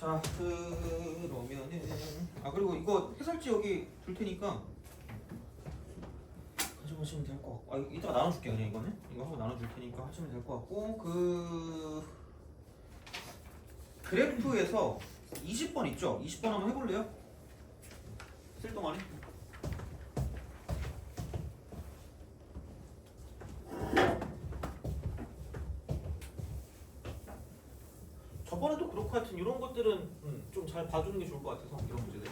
자, 그러면은 그리고 이거 해설지 여기 둘 테니까 가져가시면 될 것 같고 이따가 나눠줄게. 그냥 이거는 이거 하고 나눠줄 테니까 하시면 될 것 같고 그래프에서 20번 있죠? 20번 한번 해볼래요? 쓸 동안에 저번에도 그렇고 하여튼 이런 것들은 좀 잘 봐주는 게 좋을 것 같아서 이런 문제들.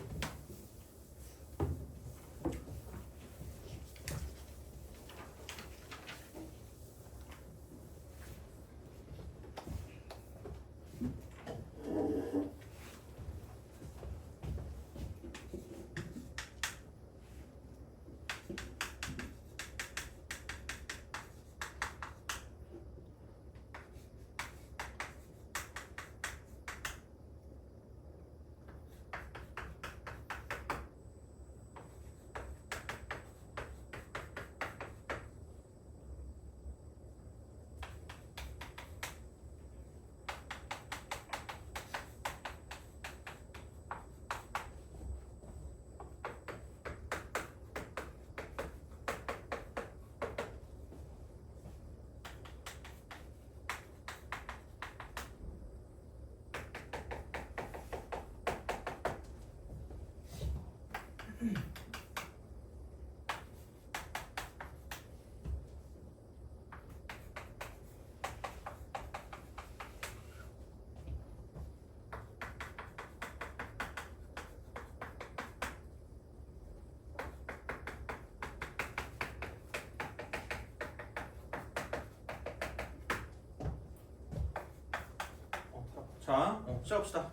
자, 시작합시다.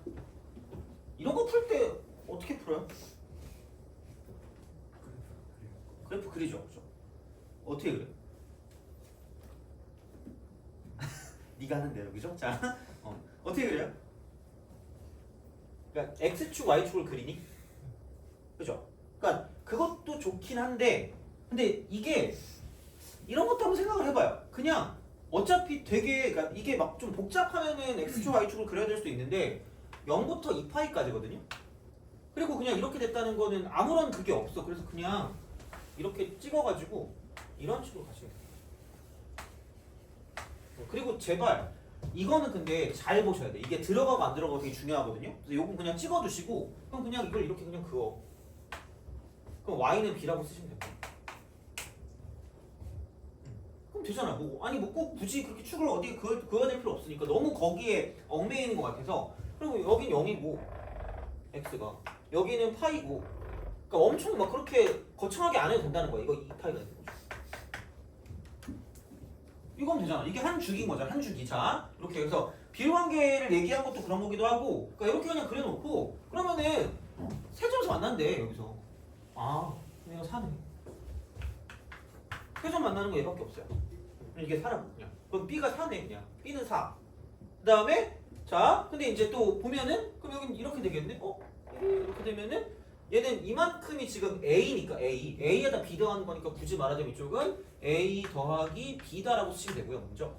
이런 거 풀 때 어떻게 풀어요? 그래프 그리죠, 그죠? 어떻게 그래? 네가 하는 대로, 그죠? 자, 어떻게 그래요? 그러니까 x축, y축을 그리니, 그죠? 그러니까 그것도 좋긴 한데, 근데 이게 이런 것도 한번 생각을 해봐요. 그냥 어차피 되게 그러니까 이게 막 좀 복잡하면은 x축, y축을 그려야 될 수도 있는데 0부터 2파이까지거든요. 그리고 그냥 이렇게 됐다는 거는 아무런 그게 없어. 그래서 그냥 이렇게 찍어가지고 이런 식으로 가시면 돼요. 그리고 제발 이거는 근데 잘 보셔야 돼. 이게 들어가고 안 들어가고 되게 중요하거든요. 그래서 요건 그냥 찍어두시고 그럼 그냥 이걸 이렇게 그냥 그어. 그럼 y는 b라고 쓰시면 됩니다. 그럼 되잖아. 뭐 꼭 굳이 그렇게 축을 어디에 그어야 될 필요 없으니까 너무 거기에 얽매이는 것 같아서. 그리고 여긴 0이고 x가 여기는 파이고. 그러니까 엄청 막 그렇게 거창하게 안 해도 된다는 거야. 이거 2파이가 되는 거죠. 이건 되잖아. 이게 한 줄기인 거잖아. 한 줄기. 자, 이렇게 해서 비율관계를 얘기한 것도 그런 거기도 하고. 그러니까 이렇게 그냥 그려놓고 그러면은 세점에서 만난대 여기서. 그냥 사네. 세점 만나는 거 얘밖에 없어요. 이게 4라고 그냥. 그럼 B가 4네 그냥. B는 4. 그 다음에 자, 근데 이제 또 보면은 그럼 여긴 이렇게 되겠네. 이렇게 되면은 얘는 이만큼이 지금 A니까 A에다 B 더하는 거니까 굳이 말하자면 이쪽은 A 더하기 B다라고 쓰시면 되고요. 먼저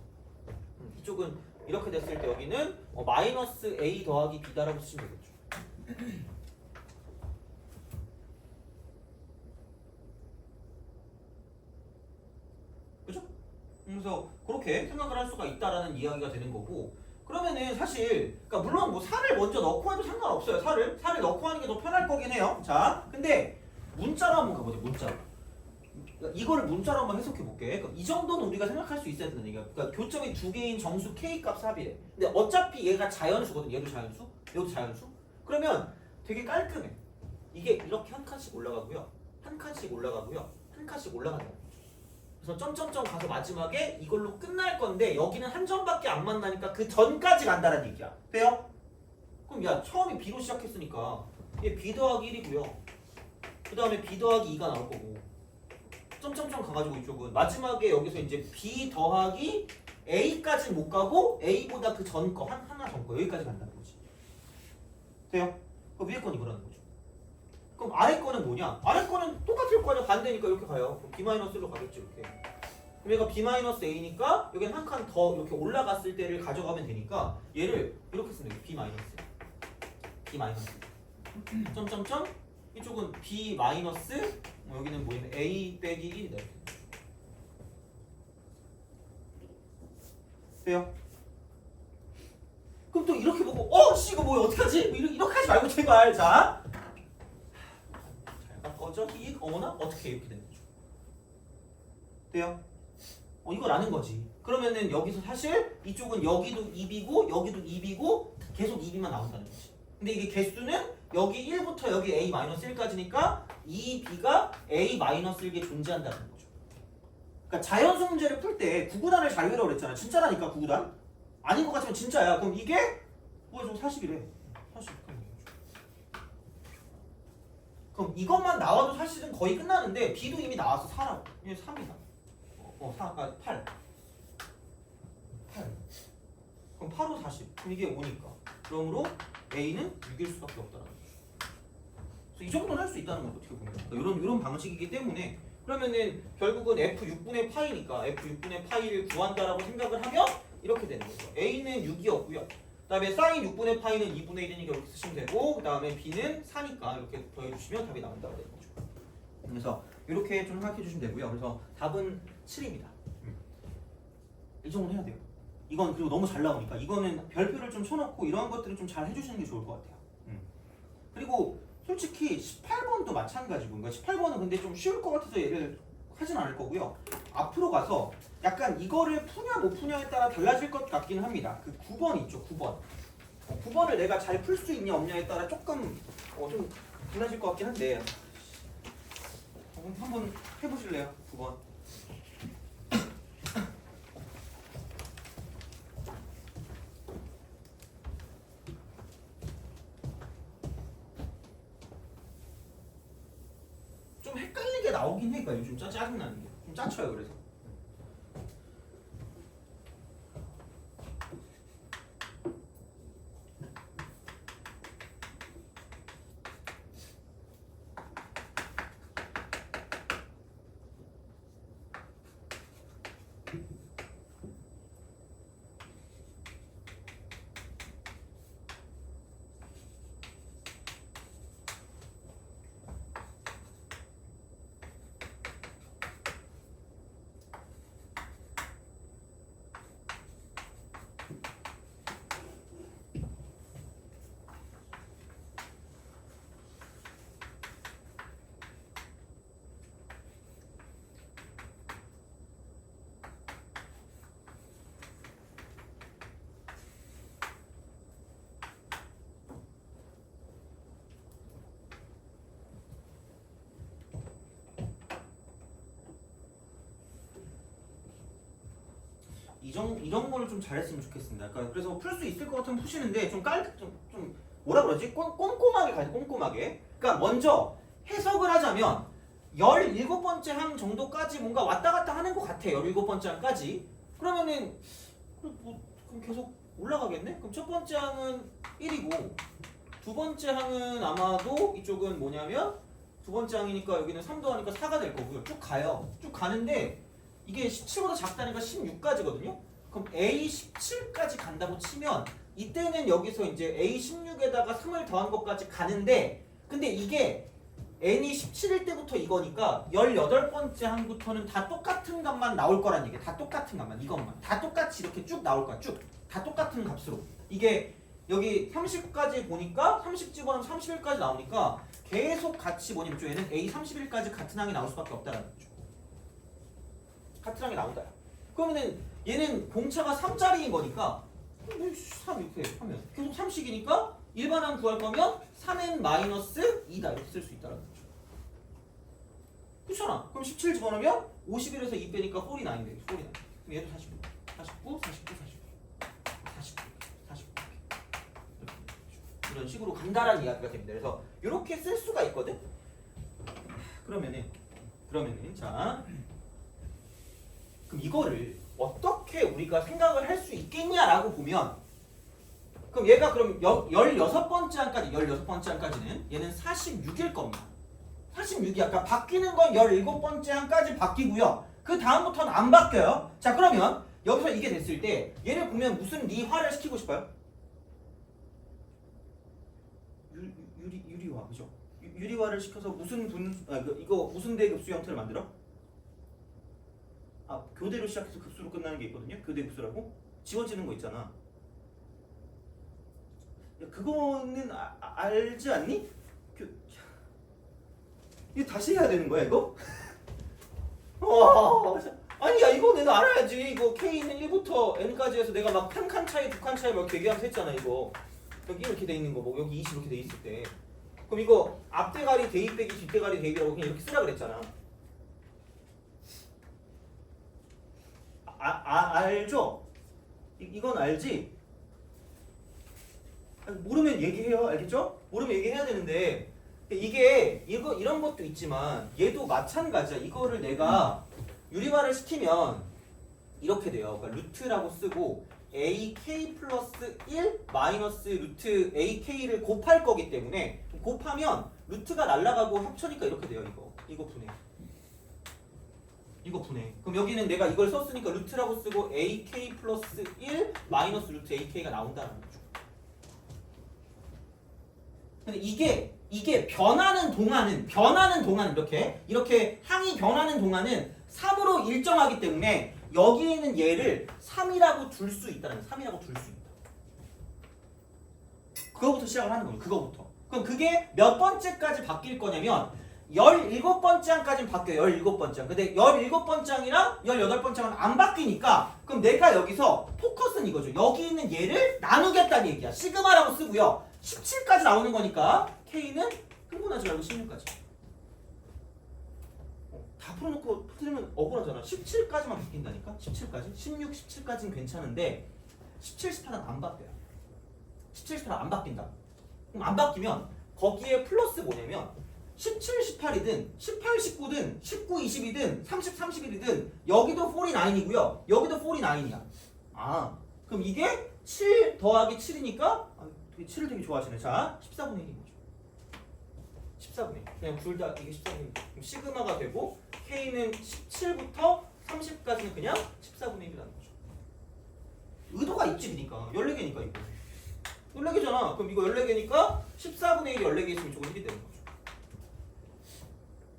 이쪽은 이렇게 됐을 때 여기는 마이너스 A 더하기 B다라고 쓰시면 되겠죠. 그죠? 그래서 그렇게 생각을 할 수가 있다라는 이야기가 되는 거고. 그러면은 사실 그러니까 물론 뭐 4를 먼저 넣고 해도 상관없어요. 4를 넣고 하는 게 더 편할 거긴 해요. 자, 근데 문자로 한번 가보자. 문자로. 이거를 문자로 한번 해석해 볼게. 그러니까 이 정도는 우리가 생각할 수 있어야 된다는 얘기야. 그러니까 교점이 두 개인 정수 k 값 합이래. 근데 어차피 얘가 자연수거든. 얘도 자연수, 얘도 자연수. 그러면 되게 깔끔해. 이게 이렇게 한 칸씩 올라가고요, 한 칸씩 올라가고요, 한 칸씩 올라간다. 그래서 점점점 가서 마지막에 이걸로 끝날 건데 여기는 한 점밖에 안 만나니까 그 전까지 간다는 얘기야. 돼요? 그럼 야, 처음에 B로 시작했으니까 얘 B 더하기 1이고요. 그 다음에 B 더하기 2가 나올 거고 점점점 가가지고 이쪽은 마지막에 여기서 이제 B 더하기 A까지 못 가고 A보다 그 전 거, 하나 전 거 여기까지 간다는 거지. 돼요? 그럼 위에 건 이거라는 거죠. 그럼 아래 거는 뭐냐? 아래 거는 똑같을 거 아니야. 반대니까 이렇게 가요. 그럼 B-로 가겠지 이렇게. 그럼 얘가 B-A니까 여기는 한 칸 더 이렇게 올라갔을 때를 가져가면 되니까 얘를 이렇게 쓰면 돼요. B-. B 마이너스 점점점 이쪽은 B 마이너스 여기는 뭐냐면 A 빼기 1이다. 돼요? 그럼 또 이렇게 보고 씨 이거 뭐야 어떡하지? 이렇게 하지 말고 제발 자 잘 꺼져 히익 어머나 어떻게 이렇게 되는 거죠? 돼요? 이걸 아는 거지. 그러면은 여기서 사실 이쪽은 여기도 2B고 여기도 2B고 계속 2B만 나온다는 거지. 근데 이게 개수는 여기 1부터 여기 A-1까지니까 2B가 A-1에 존재한다는 거죠. 그러니까 자연수 문제를 풀 때 구구단을 잘 외우라고 그랬잖아. 진짜라니까 구구단. 아닌 것 같으면 진짜야. 그럼 이게 뭐야 저거 40이래. 40. 그럼 이것만 나와도 사실은 거의 끝나는데 B도 이미 나와서 4라고. 이게 3이다. 8. 그럼 8호 40. 그럼 이게 5니까. 그러므로 A는 6일 수밖에 없다는 거죠. 그래서 이 정도는 할 수 있다는 거죠. 어떻게 보면. 그러니까 이런 방식이기 때문에 그러면은 결국은 F6분의 파이니까 F6분의 파이를 구한다라고 생각을 하면 이렇게 되는 거죠. A는 6이었고요. 그 다음에 사인 6분의 파이는 2분의 1이니까 이렇게 쓰시면 되고 그 다음에 B는 4니까 이렇게 더해주시면 답이 나온다고 되는 거죠. 그래서 이렇게 좀 생각해 주시면 되고요. 그래서 답은 7입니다. 이 정도는 해야 돼요. 이건 그리고 너무 잘 나오니까 이거는 별표를 좀 쳐놓고 이런 것들을 좀 잘 해주시는 게 좋을 것 같아요. 그리고 솔직히 18번도 마찬가지고 그러니까 18번은 근데 좀 쉬울 것 같아서 얘를 하진 않을 거고요. 앞으로 가서 약간 이거를 푸냐 못 푸냐에 따라 달라질 것 같기는 합니다. 그 9번 있죠. 9번. 9번을 내가 잘 풀 수 있냐 없냐에 따라 조금 좀 달라질 것 같긴 한데 한번 해보실래요? 9번. 좀 헷갈리게 나오긴 해. 그러니까 요즘 짜증나는 게. 좀 짜쳐요. 그래서. 이런 거를 좀 잘했으면 좋겠습니다. 그러니까 그래서 풀 수 있을 것 같으면 푸시는데 좀 뭐라 그러지? 꼼꼼하게 가야지. 꼼꼼하게. 그러니까 먼저 해석을 하자면 17번째 항 정도까지 뭔가 왔다 갔다 하는 것 같아. 17번째 항까지. 그러면은 그럼 계속 올라가겠네? 그럼 첫 번째 항은 1이고 두 번째 항은 아마도 이쪽은 뭐냐면 두 번째 항이니까 여기는 3 더하니까 4가 될 거고요. 쭉 가요. 쭉 가는데 이게 17보다 작다니까 16까지거든요. 그럼 A17까지 간다고 치면 이때는 여기서 이제 A16에다가 3을 더한 것까지 가는데 근데 이게 n이 17일 때부터 이거니까 18번째 항부터는 다 똑같은 값만 나올 거란 얘기야. 다 똑같은 값만 이것만 다 똑같이 이렇게 쭉 나올 거야. 쭉 다 똑같은 값으로 이게 여기 30까지 보니까 30 집어넣으면 31까지 나오니까 계속 같이 뭐냐면 이쪽에는 A31까지 같은 항이 나올 수밖에 없다라는 거죠. 같은 항이 나온다. 그러면은 얘는 공차가 3짜리인 거니까 3 이렇게 하면 계속 3씩이니까 일반항 구할 거면 3n 마이너스 2다 이렇게 쓸 수 있다는 거죠. 그렇잖아. 그럼 17 집어넣으면 51에서 2 빼니까 49 되겠죠. 49. 그럼 얘도 49, 49, 49, 49. 이런 식으로 간다라는 이야기가 됩니다. 그래서 이렇게 쓸 수가 있거든. 그러면은 자 그럼 이거를 어떻게 우리가 생각을 할 수 있겠냐라고 보면 그럼 얘가 그럼 16번째 항까지는 얘는 46일 겁니다. 46이 아까 바뀌는 건 17번째 항까지 바뀌고요. 그 다음부터는 안 바뀌어요. 자 그러면 여기서 이게 됐을 때 얘를 보면 무슨 리화를 시키고 싶어요? 유리화를 시켜서 무슨 이거 무슨 대급수 형태를 만들어? 아, 교대로 시작해서 급수로 끝나는 게 있거든요. 교대 급수라고 지워지는 거 있잖아. 야, 그거는 알지 않니? 이거 다시 해야 되는 거야 이거? 와, 아니야 이거 내가 알아야지. 이거 K는 1부터 N까지 해서 내가 막 한 칸 차이, 두 칸 차이 막 얘기하면서 했잖아 이거. 여기 이렇게 돼 있는 거, 뭐 여기 20 이렇게 돼 있을 때. 그럼 이거 앞대가리 대입 빼기 뒷대가리 대입이라고 그냥 이렇게 쓰라 그랬잖아. 알죠? 이건 알지? 모르면 얘기해요. 알겠죠? 모르면 얘기해야 되는데 이런 것도 있지만 얘도 마찬가지야. 이거를 내가 유리화를 시키면 이렇게 돼요. 그러니까 루트라고 쓰고 AK 플러스 1 마이너스 루트 AK를 곱할 거기 때문에 곱하면 루트가 날아가고 합쳐니까 이렇게 돼요. 이거 분해. 이거 분해. 그럼 여기는 내가 이걸 썼으니까 루트라고 쓰고 AK 플러스 1 마이너스 루트 AK가 나온다는 거죠. 근데 이게 변하는 동안은 이렇게 항이 변하는 동안은 3으로 일정하기 때문에 여기에 있는 얘를 3이라고 둘 수 있다는 거예요. 3이라고 둘 수 있다. 그거부터 시작을 하는 거예요. 그거부터. 그럼 그게 몇 번째까지 바뀔 거냐면 17번째 항까지는 바뀌어요. 17번째 항. 근데 17번째 항이랑 18번째 항은 안 바뀌니까 그럼 내가 여기서 포커스는 이거죠. 여기 있는 얘를 나누겠다는 얘기야. 시그마라고 쓰고요. 17까지 나오는 거니까 K는 흥분하지 말고 16까지. 다 풀어놓고 틀리면 억울하잖아. 17까지만 바뀐다니까? 17까지? 16, 17까지는 괜찮은데 17, 18은 안 바뀌어요. 17, 18은 안 바뀐다. 그럼 안 바뀌면 거기에 플러스 뭐냐면 17, 18이든 18, 19든 19, 20이든 30, 31이든 여기도 49이고요. 여기도 49이야. 아, 그럼 이게 7 더하기 7이니까 7을 되게 좋아하시네. 자, 14분의 1인 거죠. 14분의 1. 그냥 둘 다 이게 14분의 1. 시그마가 되고 K는 17부터 30까지는 그냥 14분의 1이라는 거죠. 의도가 있지 그러니까. 14개니까 이거. 14개잖아. 그럼 이거 14개니까 14분의 1이 14개 있으면 저거 1이 되는 거죠.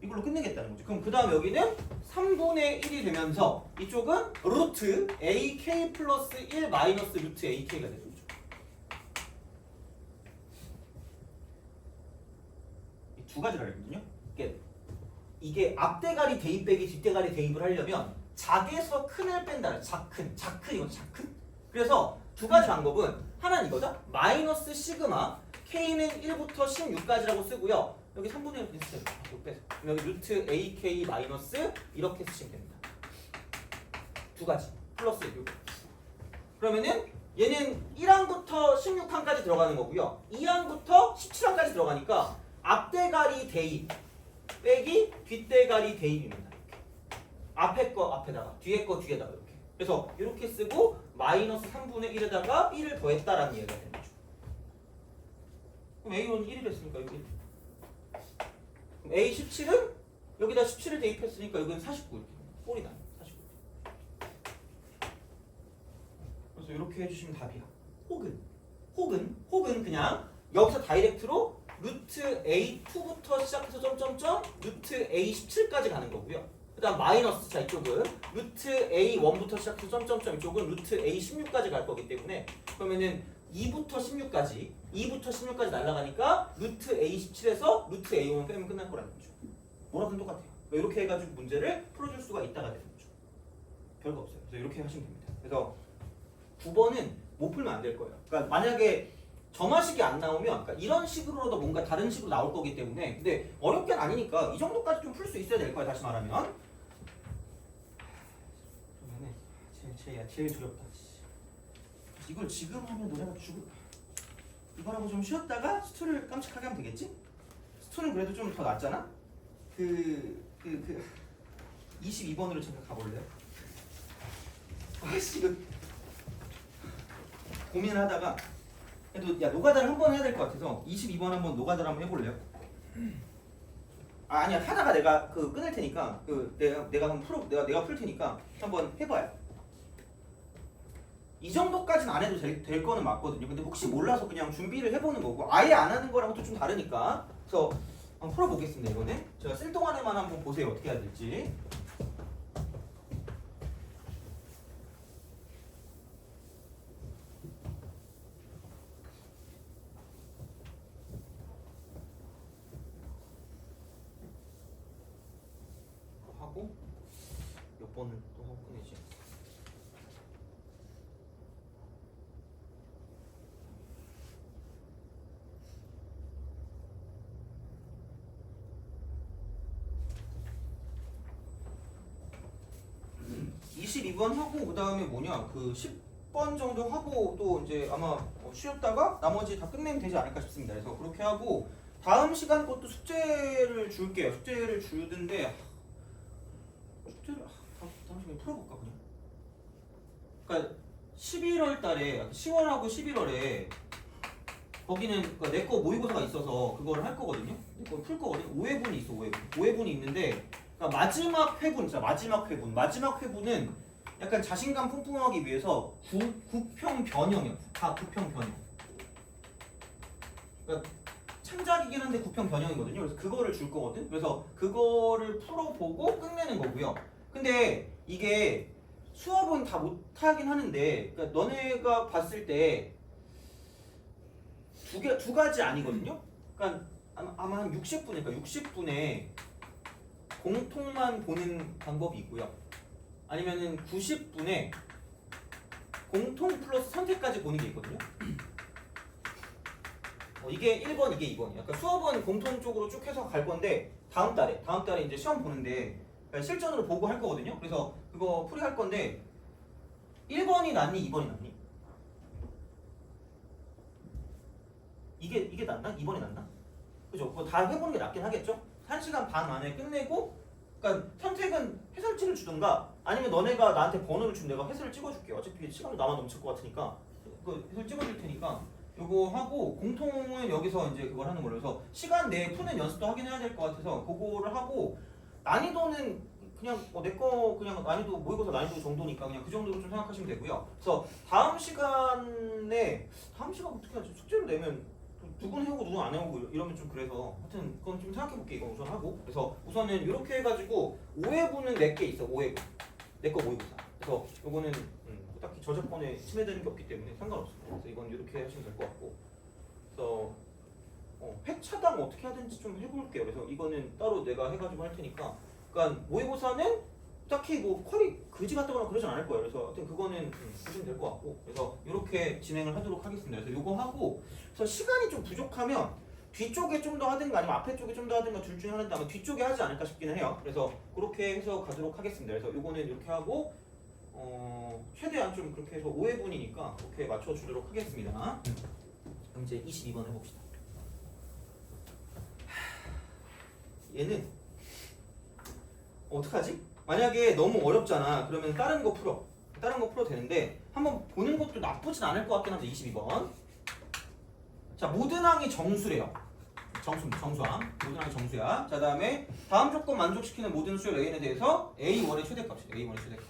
이걸로 끝내겠다는 거죠. 그럼 그 다음 여기는 3분의 1이 되면서 이쪽은 루트 AK 플러스 1 마이너스 루트 AK가 되는 거죠. 두 가지를 알거든요. 이게 앞대가리 대입 빼기 뒷대가리 대입을 하려면 작에서 큰을 뺀다. 작큰 이건 작큰. 그래서 두 가지 방법은 하나는 이거다. 마이너스 시그마 K는 1부터 16까지라고 쓰고요. 여기 3분의 1 비슷해요. 여기 루트 AK 마이너스 이렇게 쓰시면 됩니다. 두 가지 플러스 6. 그러면은 얘는 1항부터 16항까지 들어가는 거고요. 2항부터 17항까지 들어가니까 앞대가리 대입 빼기 뒷대가리 대입입니다. 앞에 거 앞에다가 뒤에 거 뒤에다가 이렇게. 그래서 이렇게 쓰고 마이너스 3분의 1에다가 1을 더했다라는 이야기가 되는 거죠. 그럼 A1은 1이 됐으니까 여기 A17은 여기다 17을 대입했으니까 여기는 49 이렇게 꼴이 나요. 49. 그래서 이렇게 해주시면 답이야. 혹은 그냥 여기서 다이렉트로 루트 A2부터 시작해서 점점점 루트 A17까지 가는 거고요. 그 다음 마이너스 자 이쪽은 루트 A1부터 시작해서 점점점 이쪽은 루트 A16까지 갈 거기 때문에 그러면은 2부터 16까지 날아가니까 루트 A17에서 루트 A1 빼면 끝날 거라는 거죠. 뭐라든 똑같아요. 이렇게 해가지고 문제를 풀어줄 수가 있다가 되는 거죠. 별거 없어요. 그래서 이렇게 하시면 됩니다. 그래서 9번은 못 풀면 안 될 거예요. 그러니까 만약에 점화식이 안 나오면 그러니까 이런 식으로도 뭔가 다른 식으로 나올 거기 때문에 근데 어렵게는 아니니까 이 정도까지 좀 풀 수 있어야 될 거야. 다시 말하면 제일 두렵다. 이걸 지금 하면 노래가 죽을 이거라고 좀 쉬었다가 스투를 깜찍하게 하면 되겠지? 스투는 그래도 좀 더 낫잖아? 22번으로 잠깐 가볼래요? 아씨 이거 고민을 하다가 그래도 야 노가다를 한번 해야 될 것 같아서 22번 한번 노가다를 한번 해볼래요? 아니야 하다가 내가 끊을 테니까 내가 한번 내가 풀 테니까 한번 해봐요. 이 정도까지는 안 해도 될 거는 맞거든요. 근데 혹시 몰라서 그냥 준비를 해보는 거고 아예 안 하는 거랑 또 좀 다르니까. 그래서 한번 풀어보겠습니다. 이거는 제가 쓸 동안에만 한번 보세요. 어떻게 해야 될지. 하고 몇 번을 또 하고 끝내지. (22번) 하고 그 다음에 뭐냐 그 10번 정도 하고 또 이제 아마 쉬었다가 나머지 다 끝내면 되지 않을까 싶습니다. 그래서 그렇게 하고 다음 시간 것도 숙제를 줄게요. 숙제를 주는데 숙제를 다음 시간에 풀어볼까 그냥. 그러니까 11월 달에 10월하고 11월에 거기는 그러니까 내 거 모의고사가 있어서 그거를 할 거거든요. 내 거 풀 거거든요. 5회분이 있어. 5회분이 있는데 그러니까 마지막 회분, 진짜 마지막 회분은 약간 자신감 뿜뿜하기 위해서 구평 변형이요. 다 구평 변형. 그러니까 창작이긴 한데 구평 변형이거든요. 그래서 그거를 줄 거거든. 그래서 그거를 풀어보고 끝내는 거고요. 근데 이게 수업은 다 못하긴 하는데, 그러니까 너네가 봤을 때 두 가지 아니거든요. 그러니까 아마 한 60분에, 그러니까 60분에 공통만 보는 방법이 있고요. 아니면은 90분에 공통 플러스 선택까지 보는 게 있거든요. 이게 1번, 이게 2번이야. 그러니까 수업은 공통 쪽으로 쭉 해서 갈 건데 다음 달에 이제 시험 보는데 그러니까 실전으로 보고 할 거거든요. 그래서 그거 풀이할 건데 1번이 낫니, 2번이 낫니? 이게 낫나? 2번이 낫나? 그죠? 그거 다 해보는 게 낫긴 하겠죠? 1시간 반 안에 끝내고, 그러니까 선택은 해설지를 주든가 아니면 너네가 나한테 번호를 주면 내가 해설을 찍어줄게. 어차피 시간도 나만 넘칠 것 같으니까 그 해설 찍어줄 테니까 요거 하고 공통은 여기서 이제 그걸 하는 걸로 해서 시간 내에 푸는 연습도 하긴 해야 될 것 같아서 그거를 하고 난이도는 그냥 내 거 그냥 난이도 모의고사 난이도 정도니까 그냥 그 정도로 좀 생각하시면 되고요. 그래서 다음 시간에 어떻게 하지? 숙제를 내면 누군 해오고 누군 안 해오고 이러면 좀 그래서 하여튼 그건 좀 생각해볼게. 이거 우선 하고 그래서 우선은 이렇게 해가지고 5회분은 4개 있어. 5회분 내 거 모의고사. 그래서 요거는 딱히 저작권에 침해되는 게 없기 때문에 상관없습니다. 그래서 이건 이렇게 하시면 될 것 같고 그래서 회 차당 어떻게 하든지 좀 해볼게요. 그래서 이거는 따로 내가 해가지고 할 테니까 그러니까 모의고사는 딱히 뭐 퀄이 그지 같다거나 그러진 않을 거예요. 그래서 하여튼 그거는 보시면 될 것 같고 그래서 이렇게 진행을 하도록 하겠습니다. 그래서 이거 하고 그래서 시간이 좀 부족하면 뒤쪽에 좀 더 하든가 아니면 앞에 쪽에 좀 더 하든가 둘 중에 하나인데 아마 뒤쪽에 하지 않을까 싶기는 해요. 그래서 그렇게 해서 가도록 하겠습니다. 그래서 이거는 이렇게 하고 최대한 좀 그렇게 해서 5회분이니까 그렇게 맞춰주도록 하겠습니다. 그럼 이제 22번 해봅시다. 얘는 어떡하지? 만약에 너무 어렵잖아. 그러면 다른 거 풀어. 다른 거 풀어도 되는데 한번 보는 것도 나쁘진 않을 것 같긴 한데 22번. 자, 모든 항이 정수래요. 정수항. 모든 항이 정수야. 자, 다음에 다음 조건 만족시키는 모든 수열 AN에 대해서 A1의 최대값이래. A1의 최대값.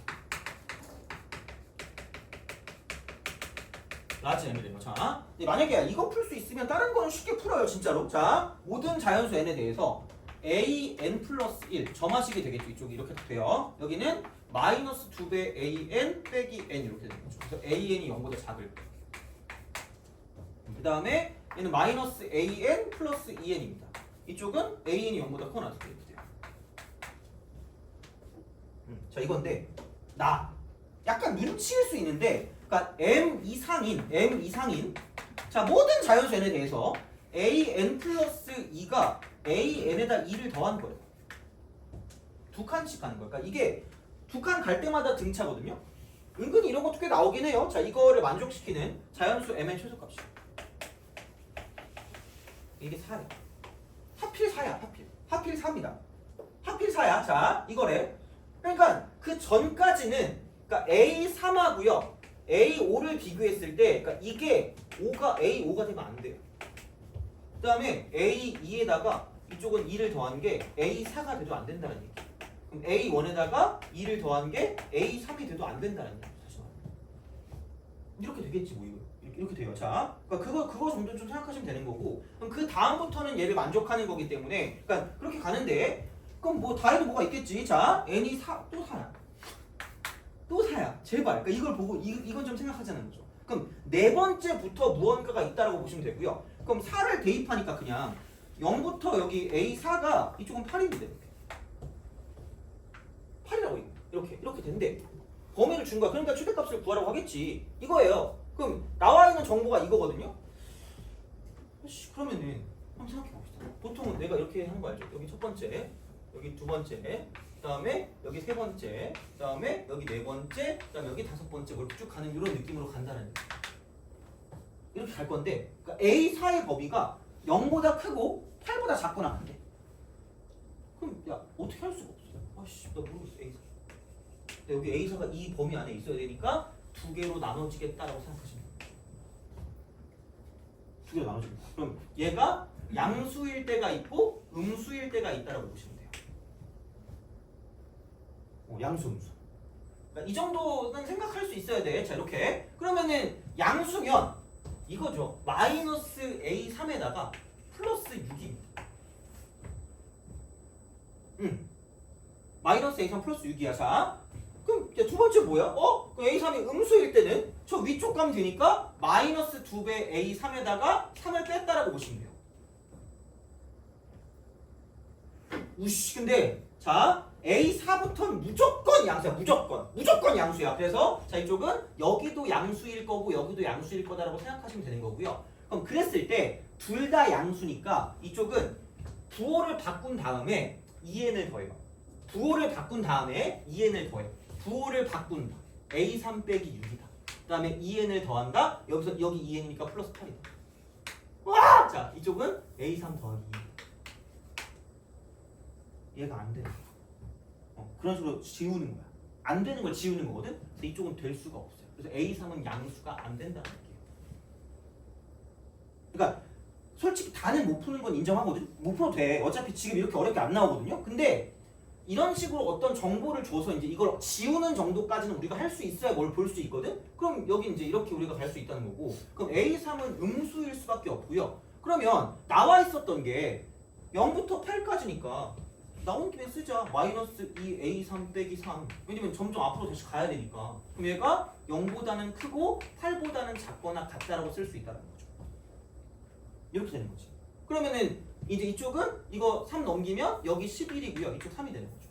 라지 n이 되는 거. 자, 만약에 이거 풀 수 있으면 다른 거는 쉽게 풀어요. 진짜로. 자, 모든 자연수 n에 대해서 an 플러스 1 점화식이 되겠죠. 이쪽이 이렇게 돼요. 여기는 마이너스 2배 an 빼기 n 이렇게 되는 거죠. 그래서 an이 0보다 작을 때. 그 다음에 얘는 마이너스 an 플러스 2n입니다. 이쪽은 an이 0보다 커 나서 이렇게 돼요. 자, 이건데 약간 눈치일 수 있는데 그러니까 m 이상인 자, 모든 자연수 n에 대해서 an 플러스 2가 an에다 2를 더한 거예요. 두 칸씩 가는 거예요. 그러니까 이게 두 칸 갈 때마다 등차거든요. 은근히 이런 것도 꽤 나오긴 해요. 자, 이거를 만족시키는 자연수 m의 최소값이 이게 4래. 하필 4야. 하필 4입니다. 하필 4야. 자, 이거래. 그러니까 그 전까지는 그러니까 A3하고요. A5를 비교했을 때 그러니까 이게 A5가 되면 안 돼요. 그 다음에 A2에다가 이쪽은 2를 더한 게 A4가 돼도 안 된다는 얘기. 그럼 A1에다가 2를 더한 게 A3이 돼도 안 된다는 얘기. 다시 말해. 이렇게 되겠지 뭐 이거 이렇게 돼요. 자, 그러니까 그거 정도 좀 생각하시면 되는 거고, 그럼 그 다음부터는 얘를 만족하는 거기 때문에, 그러니까 그렇게 가는데, 그럼 뭐 다 해도 뭐가 있겠지. 자, n이 또 4야. 또 4야. 제발. 그러니까 이걸 보고 이건 좀 생각하자는 거죠. 그럼 네 번째부터 무언가가 있다라고 보시면 되고요. 그럼 4를 대입하니까 그냥 0부터 여기 A4가 이쪽은 8입니다. 이렇게. 8이라고 이렇게 된대. 범위를 준 거야. 그러니까 최대값을 구하라고 하겠지. 이거예요. 그럼 나와 있는 정보가 이거거든요. 그러면은 한번 생각해 봅시다. 보통은 내가 이렇게 하는 거 알죠? 여기 첫 번째, 여기 두 번째, 그다음에 여기 세 번째, 그다음에 여기 네 번째, 그다음에 여기 다섯 번째, 이렇게 쭉 가는 이런 느낌으로 간다는 거예요. 이렇게 갈 건데, 그러니까 A4의 범위가 0보다 크고 8보다 작거나 안 돼. 그럼 야 어떻게 할 수가 없어. 아씨 나 모르겠어 A4. 여기 A4가 이 범위 안에 있어야 되니까 두 개로 나눠지겠다라고 생각하시면 돼요. 두 개로 나눠집니다. 그럼 얘가 양수일 때가 있고 음수일 때가 있다라고 보시면 돼요. 양수, 음수. 그러니까 이 정도는 생각할 수 있어야 돼. 자 이렇게. 그러면은 양수면 이거죠. 마이너스 A3에다가 플러스 6입니다. 마이너스 A3 플러스 6이야. 자, 그럼 이제 두 번째 뭐야? 그럼 A3이 음수일 때는 저 위쪽 가면 되니까 마이너스 2배 A3에다가 3을 뺐다라고 보시면 돼요. 우씨, 근데 자 A4부터는 무조건 양수야. 무조건 양수야. 그래서 자 이쪽은 여기도 양수일 거고 여기도 양수일 거다라고 생각하시면 되는 거고요. 그럼 그랬을 때 둘 다 양수니까 이쪽은 부호를 바꾼 다음에 2n을 더해요. 부호를 바꾼 다음에 2n을 더해. 부호를 바꾼다. A3 빼기 6이다. 그 다음에 2n을 더한다. 여기서 여기 2n이니까 플러스 8이다. 와! 자 이쪽은 A3 더하기 2. 얘가 안 되는 거야. 그런 식으로 지우는 거야. 안 되는 걸 지우는 거거든. 그래서 이쪽은 될 수가 없어요. 그래서 A3은 양수가 안 된다는 얘기예요. 그러니까 솔직히 다는 못 푸는 건 인정하거든. 못 풀어도 돼. 어차피 지금 이렇게 어렵게 안 나오거든요. 근데 이런 식으로 어떤 정보를 줘서 이제 이걸 지우는 정도까지는 우리가 할 수 있어야 뭘 볼 수 있거든. 그럼 여기 이제 이렇게 우리가 갈 수 있다는 거고. 그럼 A3은 음수일 수밖에 없고요. 그러면 나와 있었던 게 0부터 8까지니까 나온 김에 쓰자. 마이너스 2A3 빼기 3. 왜냐면 점점 앞으로 다시 가야 되니까. 그럼 얘가 0보다는 크고 8보다는 작거나 같다라고 쓸 수 있다는 거죠. 이렇게 되는 거지. 그러면은 이제 이쪽은 이거 3 넘기면 여기 11이고요. 이쪽 3이 되는 거죠.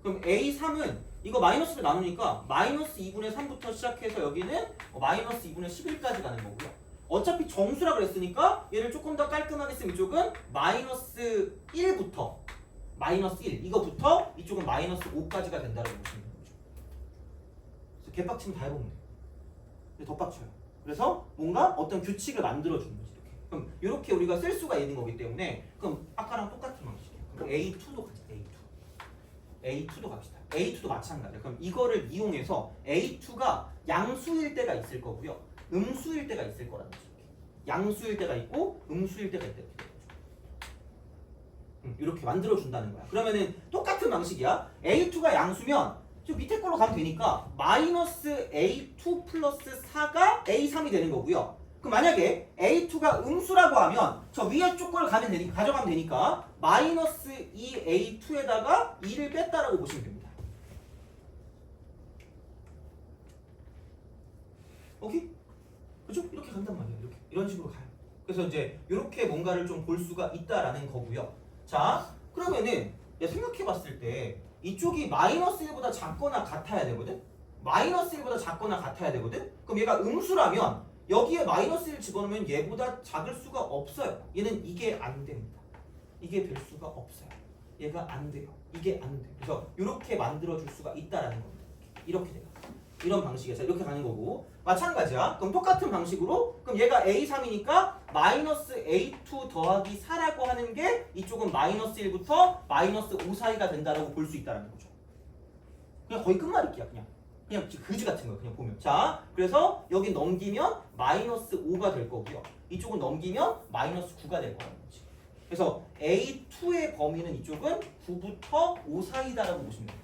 그럼 A3은 이거 마이너스를 나누니까 마이너스 2분의 3부터 시작해서 여기는 마이너스 2분의 11까지 가는 거고요. 어차피 정수라 그랬으니까 얘를 조금 더 깔끔하게 쓰면 이쪽은 마이너스 1부터 마이너스 1 이거부터 이쪽은 마이너스 5까지가 된다고 보시면 되는 거죠. 그래서 개빡치면 다 해보면 돼요. 더 빡쳐요. 그래서 뭔가 어떤 규칙을 만들어주는 거지. 이렇게. 그럼 이렇게 우리가 쓸 수가 있는 거기 때문에 그럼 아까랑 똑같은 방식이에요. 그럼 A2도 가자. A2도 갑시다. A2도 마찬가지예요. 그럼 이거를 이용해서 A2가 양수일 때가 있을 거고요. 음수일 때가 있을 거라는 거죠. 양수일 때가 있고 음수일 때가 있다. 이렇게 만들어준다는 거야. 그러면은 똑같은 방식이야. A2가 양수면 저 밑에 걸로 가면 되니까 마이너스 A2 플러스 4가 A3이 되는 거고요. 그럼 만약에 A2가 음수라고 하면 저 위에 쪽 걸 가져가면 되니까 마이너스 2A2에다가 2를 뺐다라고 보시면 됩니다. 오케이? 그죠? 이렇게 간단 말이에요. 이렇게. 이런 식으로 가요. 그래서 이제 이렇게 뭔가를 좀 볼 수가 있다라는 거고요. 자, 그러면은 생각해 봤을 때 이쪽이 마이너스 1보다 작거나 같아야 되거든? 마이너스 1보다 작거나 같아야 되거든? 그럼 얘가 음수라면 여기에 마이너스 1 집어넣으면 얘보다 작을 수가 없어요. 얘는 이게 안 됩니다. 이게 될 수가 없어요. 얘가 안 돼요. 이게 안 돼요. 그래서 이렇게 만들어줄 수가 있다라는 겁니다. 이렇게 돼요. 이런 방식에서 이렇게 가는 거고 마찬가지야. 그럼 똑같은 방식으로 그럼 얘가 A3이니까 마이너스 A2 더하기 4라고 하는 게 이쪽은 마이너스 1부터 마이너스 5 사이가 된다라고 볼 수 있다는 거죠. 그냥 거의 끝말잇기야. 그냥 그지 같은 거 그냥 보면. 자, 그래서 여기 넘기면 마이너스 5가 될 거고요. 이쪽은 넘기면 마이너스 9가 될 거라는 거지. 그래서 A2의 범위는 이쪽은 9부터 5 사이다라고 보시면 돼요.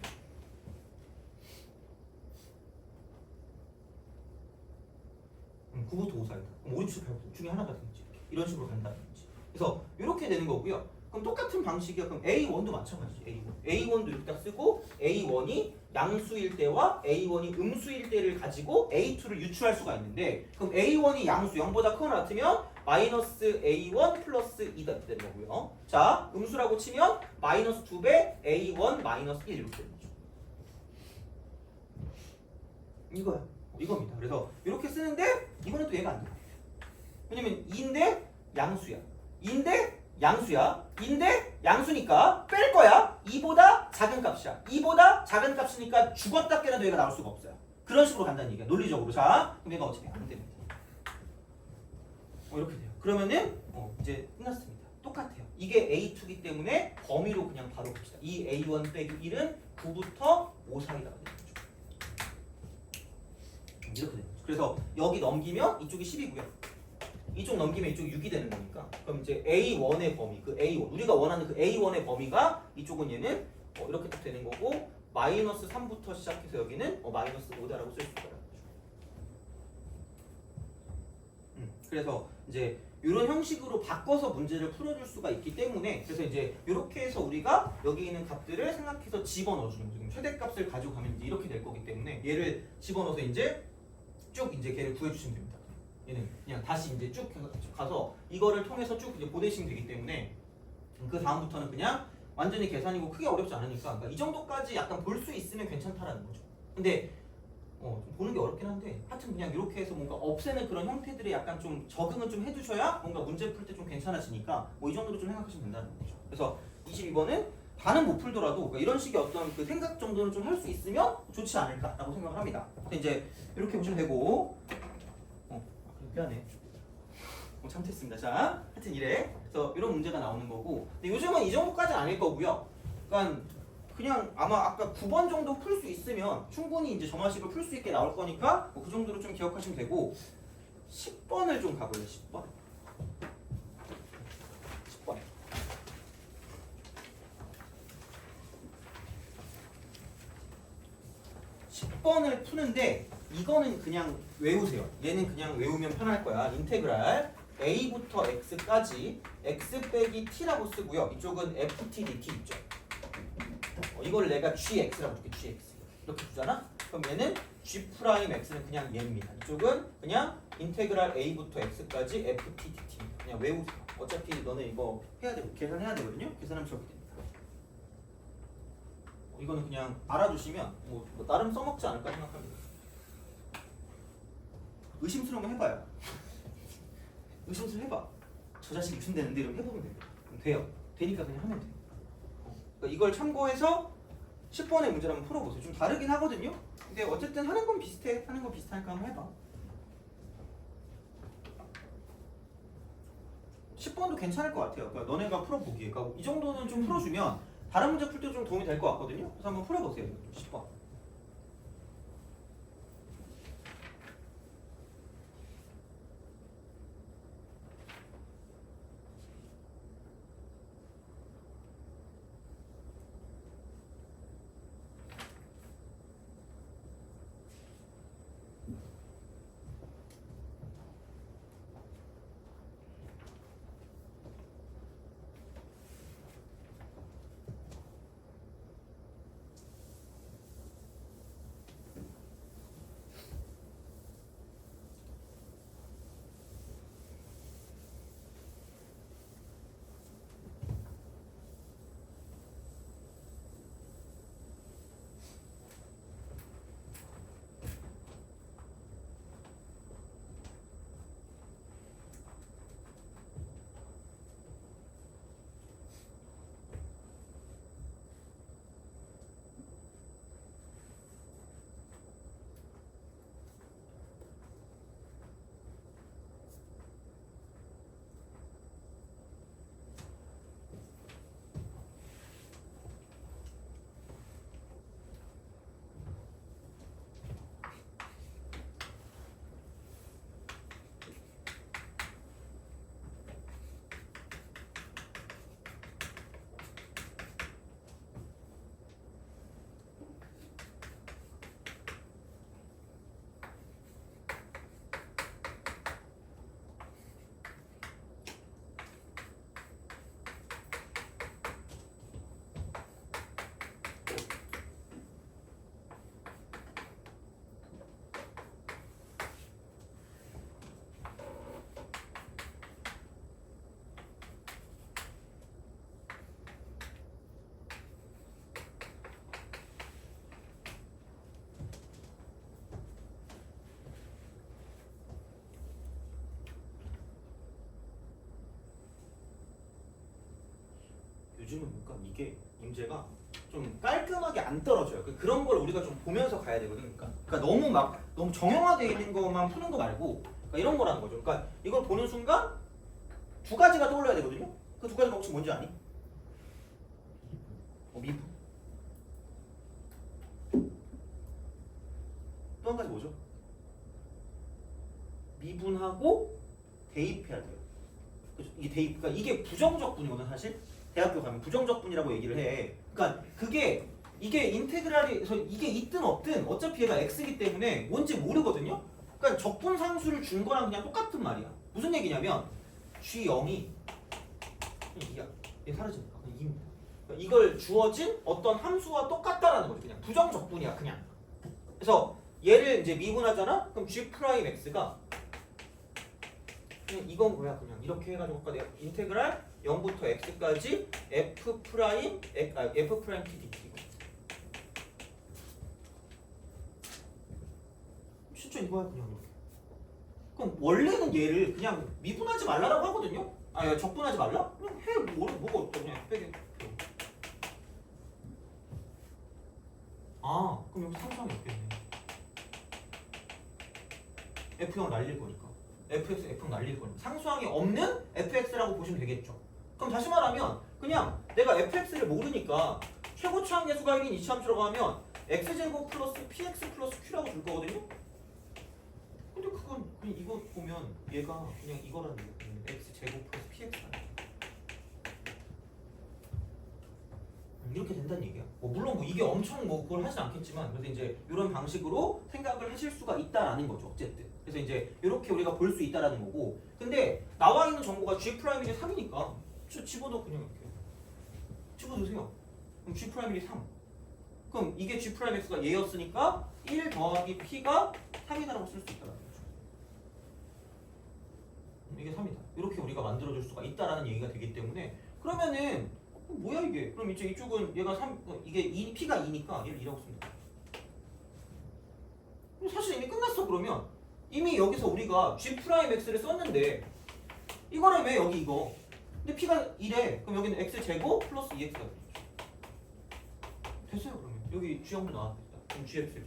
9부터 5 사이다. 그럼 5, 6, 7, 8 중에 하나가 되겠지. 이런 식으로 간다는 거지. 그래서 이렇게 되는 거고요. 그럼 똑같은 방식이야. 그럼 A1도 마찬가지지. A1. A1도 이렇게 딱 쓰고 A1이 양수일 때와 A1이 음수일 때를 가지고 A2를 유추할 수가 있는데 그럼 A1이 양수 0보다 크거나 같으면 마이너스 A1 플러스 2가 되는 거고요. 자, 음수라고 치면 마이너스 2배 A1 마이너스 1 이렇게 되는 거죠. 이거야. 이겁니다. 그래서 이렇게 쓰는데 이거는 또 얘가 안 돼. 왜냐면 2인데 양수야. 2인데 양수야. 2인데 양수니까 뺄 거야. 2보다 작은 값이야. 2보다 작은 값이니까 죽었다 깨라도 얘가 나올 수가 없어요. 그런 식으로 간다는 얘기야. 논리적으로. 자, 그럼 얘가 어차피 안 됩니다. 이렇게 돼요. 그러면은 이제 끝났습니다. 똑같아요. 이게 A2이기 때문에 범위로 그냥 바로 봅시다. 이 A1 빼기 1은 9부터 5 사이다가 되는 거죠. 이렇게 되는 거죠. 그래서 여기 넘기면 이쪽이 10이고요. 이쪽 넘기면 이쪽이 6이 되는 거니까 그럼 이제 A1의 범위, 그 A1 우리가 원하는 그 A1의 범위가 이쪽은 얘는 이렇게 딱 되는 거고 마이너스 3부터 시작해서 여기는 마이너스 5다라고 쓸 수 있다는 거죠. 그래서 이제 이런 형식으로 바꿔서 문제를 풀어줄 수가 있기 때문에 그래서 이제 이렇게 해서 우리가 여기 있는 값들을 생각해서 집어넣어주는 거죠. 최대값을 가지고 가면 이제 이렇게 될 거기 때문에 얘를 집어넣어서 이제 쭉 이제 걔를 구해주시면 됩니다. 얘는 그냥 다시 이제 쭉 가서 이거를 통해서 쭉 이제 보내시면 되기 때문에 그 다음부터는 그냥 완전히 계산이고 크게 어렵지 않으니까 그러니까 이 정도까지 약간 볼 수 있으면 괜찮다라는 거죠. 근데 좀 보는 게 어렵긴 한데 하여튼 그냥 이렇게 해서 뭔가 없애는 그런 형태들이 약간 좀 적응을 좀 해두셔야 뭔가 문제 풀 때 좀 괜찮아지니까 뭐 이 정도로 좀 생각하시면 된다는 거죠. 그래서 22번은 다는 못 풀더라도 그러니까 이런 식의 어떤 그 생각 정도는 좀 할 수 있으면 좋지 않을까라고 생각을 합니다. 근데 이제 이렇게 보시면 되고 미안해. 잘못했습니다. 자, 하여튼 이래. 그래서 이런 문제가 나오는 거고. 근데 요즘은 이 정도까지는 아닐 거고요. 그러니까 그냥 아마 아까 9번 정도 풀 수 있으면 충분히 이제 점화식을 풀 수 있게 나올 거니까 그 정도로 좀 기억하시면 되고 10번을 좀 가볼래요. 10번. 10번. 10번을 푸는데 이거는 그냥 외우세요. 얘는 그냥 외우면 편할 거야. 인테그랄 a부터 x까지 x 빼기 t라고 쓰고요. 이쪽은 ft dt 있죠. 이걸 내가 gx라고 줄게. gx 이렇게 주잖아. 그럼 얘는 g 프라임 x는 그냥 얘입니다. 이쪽은 그냥 인테그랄 a부터 x까지 ft dt 그냥 외우세요. 어차피 너네 이거 해야 되고 계산해야 되거든요. 계산하면 저렇게 됩니다. 이거는 그냥 알아두시면 뭐 나름 써먹지 않을까 생각합니다. 의심스러우면 해봐요. 의심스러워 해봐. 저 자식 의심되는데 이러면 해보면 돼요. 그럼 돼요. 되니까 그냥 하면 돼요. 그러니까 이걸 참고해서 10번의 문제를 한번 풀어보세요. 좀 다르긴 하거든요. 근데 어쨌든 하는 건 비슷해. 하는 건 비슷하니까 한번 해봐. 10번도 괜찮을 것 같아요. 그러니까 너네가 풀어보기에. 그러니까 이 정도는 좀 풀어주면 다른 문제 풀 때 좀 도움이 될 것 같거든요. 그래서 한번 풀어보세요. 10번. 요즘은 뭔가 이게 문제가 좀 깔끔하게 안 떨어져요. 그런 걸 우리가 좀 보면서 가야 되거든. 그러니까 너무 정형화되어 있는 것만 푸는 거 말고 그러니까 이런 거라는 거죠. 그러니까 이걸 보는 순간 두 가지가 떠올라야 되거든요. 그 두 가지가 혹시 뭔지 아니? 미분. 또 한 가지 뭐죠? 미분하고 대입해야 돼요. 그죠? 이게 대입, 그러니까 이게 부정적분이거든 사실. 대학교 가면 부정적분이라고 얘기를 해. 그러니까 이게 인테그랄에서 이게 있든 없든 어차피 얘가 x이기 때문에 뭔지 모르거든요. 그러니까 적분 상수를 준 거랑 그냥 똑같은 말이야. 무슨 얘기냐면 g0이 얘 사라집니다. 그냥 2입니다. 그러니까 이걸 주어진 어떤 함수와 똑같다라는 거죠. 그냥 부정적분이야 그냥. 그래서 얘를 이제 미분하잖아. 그럼 g 프라임 x가 그냥 이건 뭐야? 그냥 이렇게 해가지고 아까 내가 인테그랄 0부터 x까지 f 프라임 t dt. 진짜 이거야 그냥 이렇게. 그럼 원래는 얘를 그냥 미분하지 말라라고 하거든요. 야, 적분하지 말라? 그냥 해. 뭐가 어떠 그냥 빼게. 그럼 여기 상수함이 없겠네. F0 날릴 거니까. fx, F0 날릴 거니까. 상수항이 없는 fx라고 보시면 되겠죠. 그럼 다시 말하면 그냥 내가 fx를 모르니까 최고치 함계수가 1인 이차함수라고 하면 x제곱 플러스 px 플러스 q라고 줄 거거든요. 근데 그건 그냥 이거 보면 얘가 그냥 이거라는 얘기거든요. x제곱 플러스 px가 이렇게 된다는 얘기야. 물론 이게 엄청 그걸 하진 않겠지만 그래서 이제 이런 방식으로 생각을 하실 수가 있다라는 거죠. 어쨌든. 그래서 이제 이렇게 우리가 볼 수 있다라는 거고. 근데 나와 있는 정보가 g 프라임이 3이니까 집어넣어 그냥 이렇게 집어넣으세요. 그럼 g 프라임이 3. 그럼 이게 g 프라임 x가 얘였으니까 1 더하기 p가 3이다라고 쓸 수 있다라는 거죠. 이게 3이다. 이렇게 우리가 만들어줄 수가 있다라는 얘기가 되기 때문에 그러면은 뭐야 이게? 그럼 이제 이쪽은 얘가 3, 이게 p가 2니까 얘를 2라고 씁니다. 사실 이미 끝났어. 그러면 이미 여기서 우리가 g 프라임 x를 썼는데 이거를 왜 여기 이거? 근데 p가 2래. 그럼 여기는 x 제곱 플러스 2x가 되죠. 됐어요. 그러면 여기 g형도 나왔겠다. 그럼 gx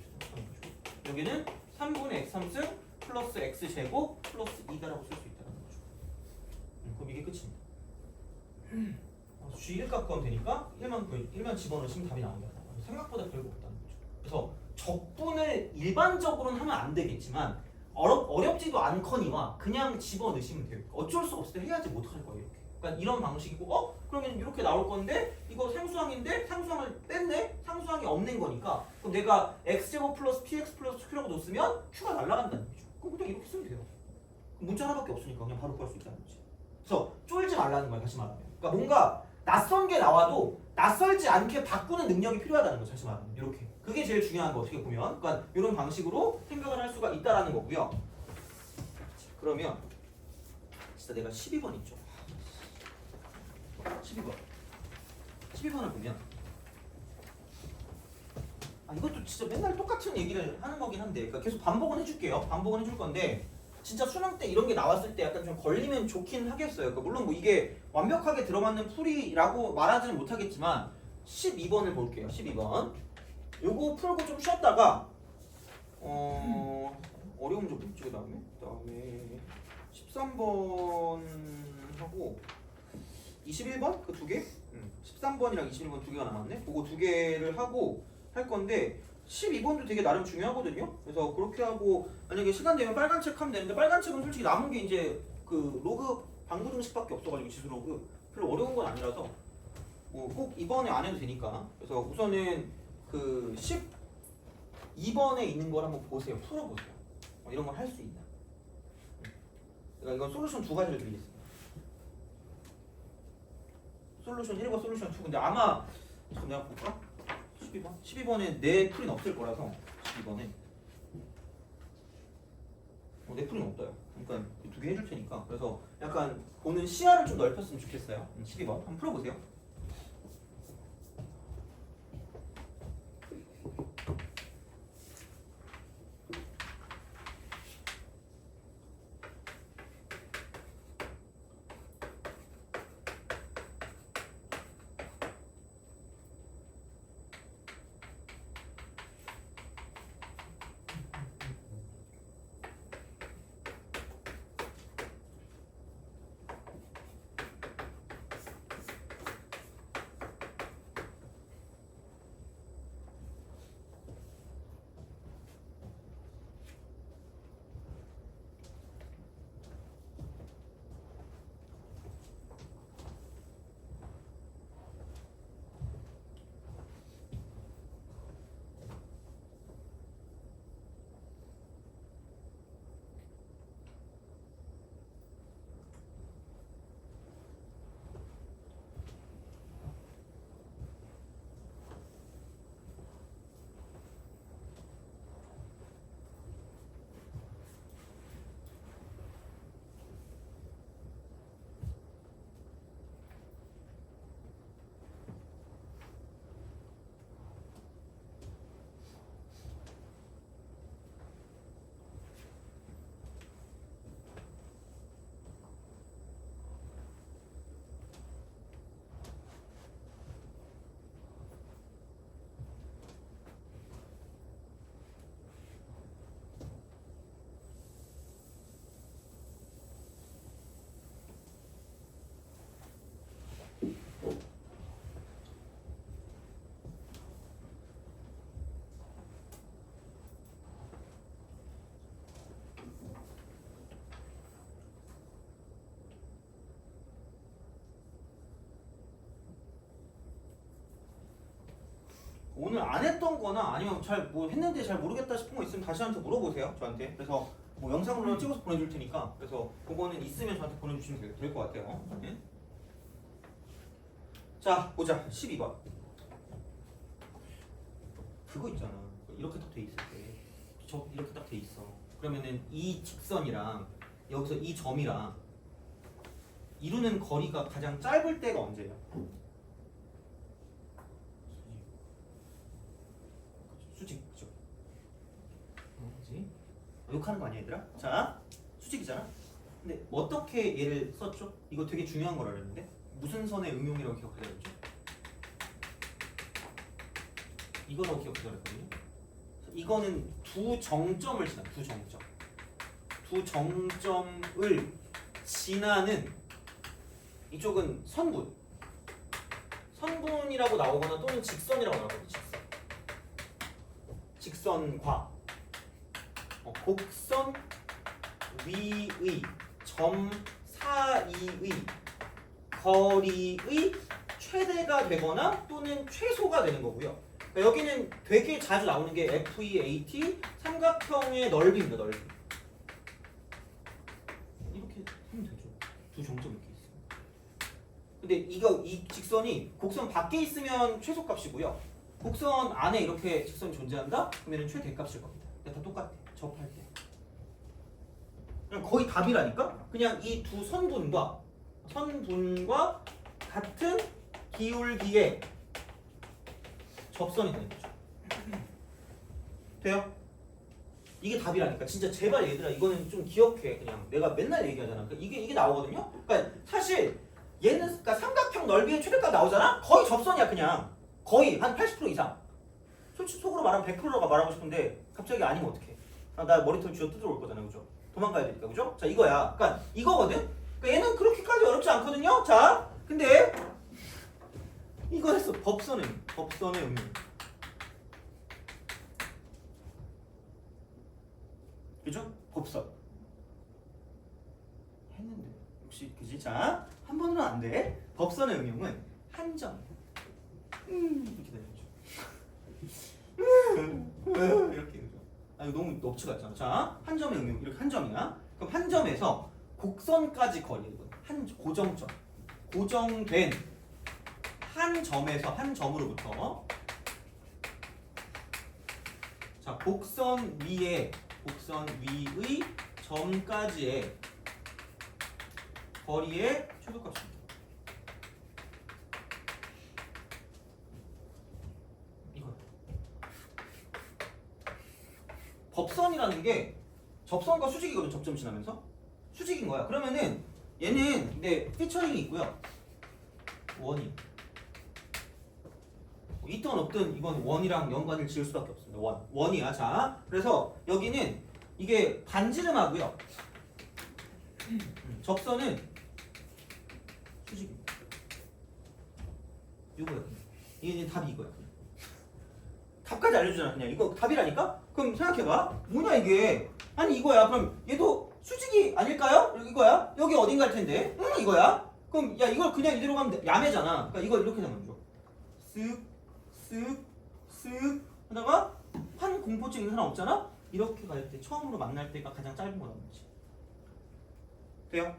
여기는 3분의 x3승 플러스 x 제곱 플러스 2다라고 쓸 수 있다는 거죠. 그럼 이게 끝입니다. G1 값 구하면 되니까 1만 집어넣으시면 답이 나옵니다. 생각보다 별거 없다는 거죠. 그래서 적분을 일반적으로는 하면 안 되겠지만 어렵지도 않거니와 그냥 집어넣으시면 돼요. 어쩔 수 없을 때 해야지 못할 거예요. 이렇게. 그러니까 이런 방식이고 그러면 이렇게 나올 건데 이거 상수항인데 상수항을 뺐네? 상수항이 없는 거니까 그럼 내가 x제곱 플러스 px 플러스 q라고 넣었으면 q가 날아간다는 거죠. 그럼 그냥 이렇게 쓰면 돼요. 문자 하나밖에 없으니까 그냥 바로 구할 수 있다는 거지. 그래서 쫄지 말라는 거야. 다시 말하면. 그러니까 뭔가 낯선 게 나와도 낯설지 않게 바꾸는 능력이 필요하다는 거죠. 다시 말하면 이렇게. 그게 제일 중요한 거 어떻게 보면. 그러니까 이런 방식으로 생각을 할 수가 있다라는 거고요. 자, 그러면 진짜 내가 12번 있죠. 12번을 보면 이것도 진짜 맨날 똑같은 얘기를 하는 거긴 한데 그러니까 계속 반복은 해줄게요. 반복은 해줄 건데 진짜 수능 때 이런 게 나왔을 때 약간 좀 걸리면 좋긴 하겠어요. 그러니까 물론 이게 완벽하게 들어맞는 풀이라고 말하지는 못하겠지만 12번을 볼게요. 12번. 요거 풀고 좀 쉬었다가 어려움 좀 묻죠. 그다음에 13번 하고 21번 그 두 개? 13번이랑 21번 두 개가 남았네. 그거 두 개를 하고 할 건데 12번도 되게 나름 중요하거든요. 그래서 그렇게 하고 만약에 시간 되면 빨간 책 하면 되는데 빨간 책은 솔직히 남은 게 이제 그 로그 방구등식밖에 없어가지고 지수 로그 별로 어려운 건 아니라서 꼭 이번에 안 해도 되니까. 그래서 우선은 그 12번에 있는 걸 한번 보세요. 풀어보세요. 이런 걸 할 수 있나. 그러니까 이건 솔루션 두 가지를 드리겠습니다. 솔루션 1과 솔루션 2. 근데 아마 잠깐 내가 볼까? 12번에 내 풀이는 없을 거라서 12번에 내 풀이는 없어요. 그러니까 두 개 해줄 테니까. 그래서 약간 보는 시야를 좀 넓혔으면 좋겠어요. 12번 한번 풀어보세요. 오늘 안 했던 거나 아니면 잘 뭐 했는데 잘 모르겠다 싶은 거 있으면 다시 한테 물어보세요. 저한테. 그래서 뭐 영상으로 찍어서 보내줄 테니까 그래서 그거는 있으면 저한테 보내주시면 될 것 같아요. 네? 자 보자 12번 그거 있잖아. 이렇게 딱 돼 있을 때 이렇게 딱 돼 있어. 그러면은 이 직선이랑 여기서 이 점이랑 이루는 거리가 가장 짧을 때가 언제예요? 수직, 그죠? 뭐지? 욕하는 거 아니야 얘들아? 자, 수직이잖아? 근데 어떻게 얘를 썼죠? 이거 되게 중요한 걸 알았는데 무슨 선의 응용이라고 기억하자 했죠? 이거라고 기억하자 했거든요. 이거는 두 정점을 지나, 두 정점을 지나는 이쪽은 선분이라고 나오거나 또는 직선이라고 나오거든요. 직선과 곡선 위의 점 사이의 거리의 최대가 되거나 또는 최소가 되는 거고요. 그러니까 여기는 되게 자주 나오는 게 FEAT 삼각형의 넓이입니다. 넓이. 이렇게 하면 되죠. 두 점점 이렇게 있어요. 근데 이 직선이 곡선 밖에 있으면 최소값이고요. 곡선 안에 이렇게 직선이 존재한다? 그러면 최대값일 겁니다. 다 똑같아. 접할 때. 그냥 거의 답이라니까? 그냥 이 두 선분과 같은 기울기의 접선이 되는 거죠. 돼요? 이게 답이라니까. 진짜 제발 얘들아 이거는 좀 기억해. 그냥 내가 맨날 얘기하잖아. 이게 나오거든요. 그러니까 사실 얘는 그러니까 삼각형 넓이의 최대값 나오잖아. 거의 접선이야 그냥. 거의 한 80% 이상. 솔직히 속으로 말하면 100%라고 말하고 싶은데 갑자기 아니면 어떡해. 나 머리털 쥐어 뜯어올 거잖아. 그죠? 도망가야 되니까. 그죠? 자 이거야. 그러니까 이거거든. 그러니까 얘는 그렇게까지 어렵지 않거든요. 자 근데 이거 했어. 법선의 의미. 그죠? 법선. 했는데 역시 그지? 자, 한 번으로 안 돼. 법선의 응용은 한 점. 이렇게 되는 거죠. 이렇게 그죠? 아 이거 너무 넙치 같잖아. 자, 한 점의 응용 이렇게 한 점이야. 그럼 한 점에서 곡선까지 거리는 한 고정점. 고정된 한 점으로부터 자 곡선 위의 점까지의 거리의 최소값입니다. 이거 법선이라는 게 접선과 수직이거든. 접점 지나면서 수직인 거야. 그러면은 얘는 근데 피처링이 있고요. 원이 있든 없든 이건 원이랑 연관을 지을 수밖에 없습니다. 원이야. 자, 그래서 여기는 이게 반지름하고요. 접선은 수직입니다. 이거야. 이게 답이 이거야. 답까지 알려주잖아. 그냥 이거 답이라니까? 그럼 생각해봐. 뭐냐 이게? 아니 이거야. 그럼 얘도 수직이 아닐까요? 이거야? 여기 어딘가 할 텐데. 이거야? 그럼 야 이걸 그냥 이대로 가면 야매잖아. 그러니까 이걸 이렇게 하면 줘. 쓱 하다가 한 공포증 있는 사람 없잖아? 이렇게 갈 때 처음으로 만날 때가 가장 짧은 거라는 거지. 돼요?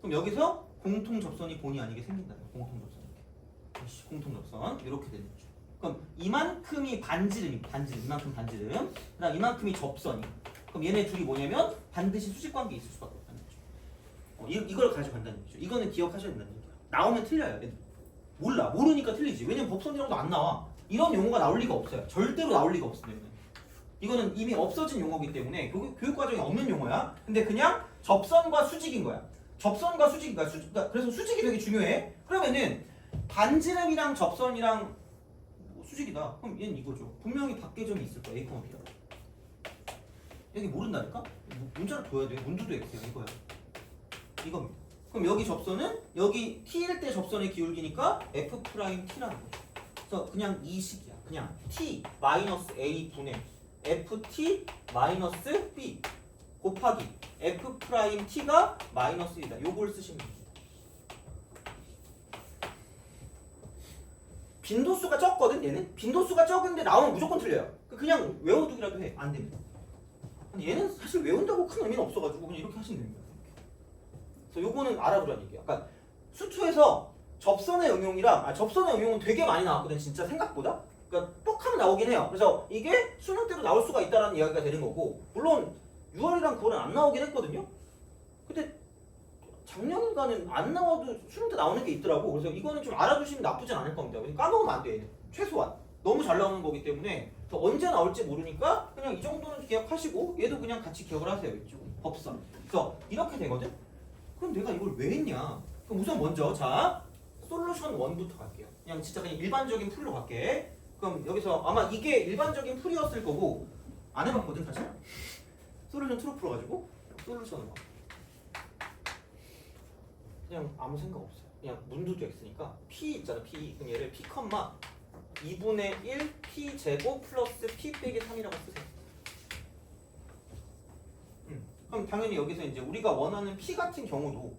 그럼 여기서 공통 접선이 본의 아니게 생긴다. 공통 접선 이렇게. 공통 접선 이렇게 되는 거죠. 그럼 이만큼이 반지름. 이만큼 반지름. 그다음 이만큼이 접선이. 그럼 얘네 둘이 뭐냐면 반드시 수직 관계 있을 수밖에 없다는 거죠. 이걸 가지고 간다는 거죠. 이거는 기억하셔야 된다는 얘기야. 나오면 틀려요. 애들. 모르니까 틀리지. 왜냐면 법선이라고도 안 나와. 이런 용어가 나올 리가 없어요. 절대로 나올 리가 없습니다. 이거는 이미 없어진 용어이기 때문에 교육과정에 없는 용어야. 근데 그냥 접선과 수직인 거야. 접선과 수직인 거야. 그래서 수직이 되게 중요해. 그러면은 반지름이랑 접선이랑 수직이다. 그럼 얘는 이거죠. 분명히 밖에 점이 있을 거야. A, B가. 여기 모른다니까? 문자를 둬야 돼. 문두도 X야. 이거야. 이겁니다. 그럼 여기 접선은 여기 T일 때 접선의 기울기니까 F'T라는 거죠. 그래서 그냥 이 식이야. 그냥 T 마이너스 A 분의 FT 마이너스 B 곱하기 F'T가 마이너스 1이다. 요걸 쓰시면 됩니다. 빈도수가 적거든 얘는. 빈도수가 적은데 나오면 무조건 틀려요. 그냥 외워두기라도 해. 안 됩니다. 근데 얘는 사실 외운다고 큰 의미는 없어가지고 그냥 이렇게 하시면 됩니다. 그래서 요거는 알아두라는 얘기야. 그러니까 수투에서 접선의 응용이랑 접선의 응용은 되게 많이 나왔거든 진짜 생각보다. 그러니까 뻑하면 나오긴 해요. 그래서 이게 수능 때도 나올 수가 있다라는 이야기가 되는 거고, 물론 6월이랑 9월은 안 나오긴 했거든요. 근데 작년인가는 안 나와도 수능 때 나오는 게 있더라고. 그래서 이거는 좀 알아두시면 나쁘진 않을 겁니다. 까먹으면 안 돼. 최소한 너무 잘 나오는 거기 때문에 언제 나올지 모르니까 그냥 이 정도는 기억하시고 얘도 그냥 같이 기억을 하세요. 이쪽은 법선. 그래서 이렇게 되거든. 그럼 내가 이걸 왜 했냐? 그럼 우선 먼저 자 솔루션 1부터 갈게요. 그냥 진짜 그냥 일반적인 풀로 갈게. 그럼 여기서 아마 이게 일반적인 풀이었을 거고 안 해봤거든 사실. 솔루션 2로 풀어가지고 솔루션 1. 그냥 아무 생각 없어요. 그냥 문두도 x니까 p 있잖아 p. 그럼 얘를 p, 2분의 1 p 제곱 플러스 p 빼기 3이라고 쓰세요. 그럼 당연히 여기서 이제 우리가 원하는 p 같은 경우도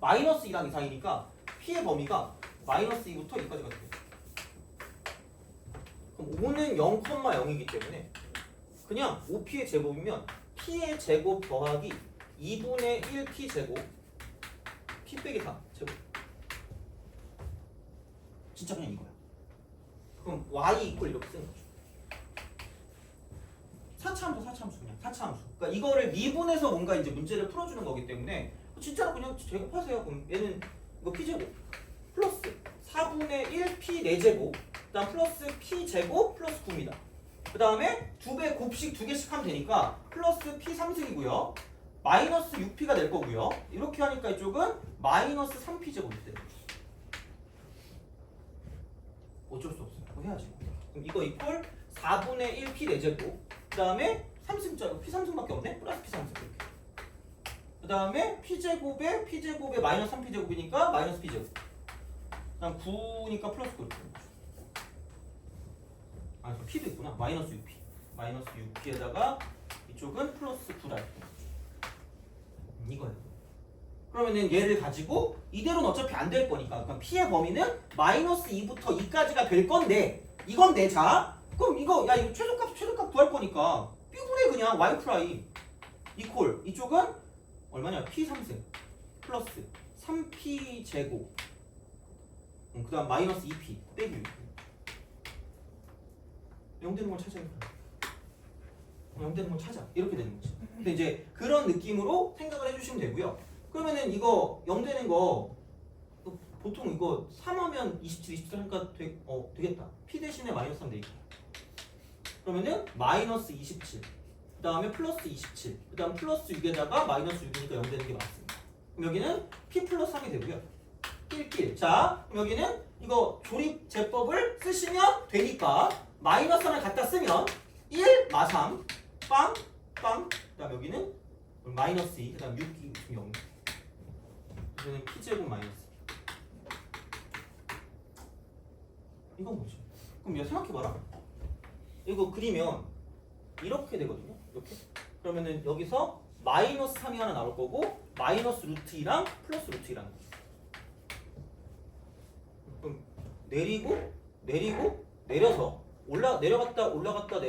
마이너스 2랑 이상이니까 p의 범위가 마이너스 2부터 2까지가 돼요. 그럼 5는 0,0이기 때문에 그냥 5p의 제곱이면 p의 제곱 더하기 2분의 1 p 제곱 p 빼기 4 제곱. 진짜 그냥 이거야. 그럼 y 이퀄 이렇게 쓰는 거죠. 4차함수 그냥 4차함수. 그러니까 이거를 미분해서 뭔가 이제 문제를 풀어주는 거기 때문에 진짜로 그냥 제곱하세요. 그럼 얘는 이거 p 제곱 플러스 4분의 1 p 4제곱 그다음 플러스 p 제곱 플러스 9입니다. 그 다음에 2배 곱씩 2개씩 하면 되니까 플러스 p 3승이고요. 마이너스 6p가 될 거고요. 이렇게 하니까 이쪽은 마이너스 3p 제곱이 돼요. 어쩔 수 없어요. 그거 해야지. 그럼 이거 이퀄 4분의 1 p 4제곱 그 다음에 3승짜리 p 3승밖에 없네. 플러스 p 3승 이렇게. 그 다음에 p제곱에 p제곱에 마이너스 3p 제곱이니까 마이너스 p 제곱. 그 다음 9니까 플러스 9 이렇게 되는 거죠. 아, p도 있구나. 마이너스 6p. 마이너스 6p에다가 이쪽은 플러스 9다. 이거예요. 그러면은 얘를 가지고 이대로는 어차피 안 될 거니까. 그러니까 p의 범위는 마이너스 2부터 2까지가 될 건데 이건데 자 그럼 이거 야 이거 최소값 구할 거니까 b분의 그냥 y 프라임 이퀄 이쪽은 얼마냐 p 3승 플러스 3p 제곱 그 다음 마이너스 2p 빼기 0 되는 걸 찾아야 돼. 0 되는 걸 찾아. 이렇게 되는 거지. 근데 이제 그런 느낌으로 생각을 해주시면 되고요. 그러면은 이거 0 되는 거 보통 이거 3하면 27, 27 하니까 되겠다. p 대신에 마이너스 3 되겠다. 그러면은 마이너스 27. 그 다음에 플러스 27. 그 다음 플러스 6에다가 마이너스 6이니까 0 되는 게 맞습니다. 그럼 여기는 p 플러스 3이 되고요. 낄낄. 자, 그럼 여기는 이거 조립 제법을 쓰시면 되니까 마이너스 3을 갖다 쓰면 1 마3 빵, 빵. 그 다음 여기는 마이너스 2. 그 다음 6, 0. 여기는 p제곱 마이너스 2. 이건 뭐지? 그럼 얘 생각해봐라. 이거 그리면 이렇게 되거든요. 이렇게. 그러면은 여기서 마이너스 3이 하나 나올 거고 마이너스 루트 2랑 플러스 루트 2라는 거죠. 그럼 내리고 내려서 내려갔다 올라갔다.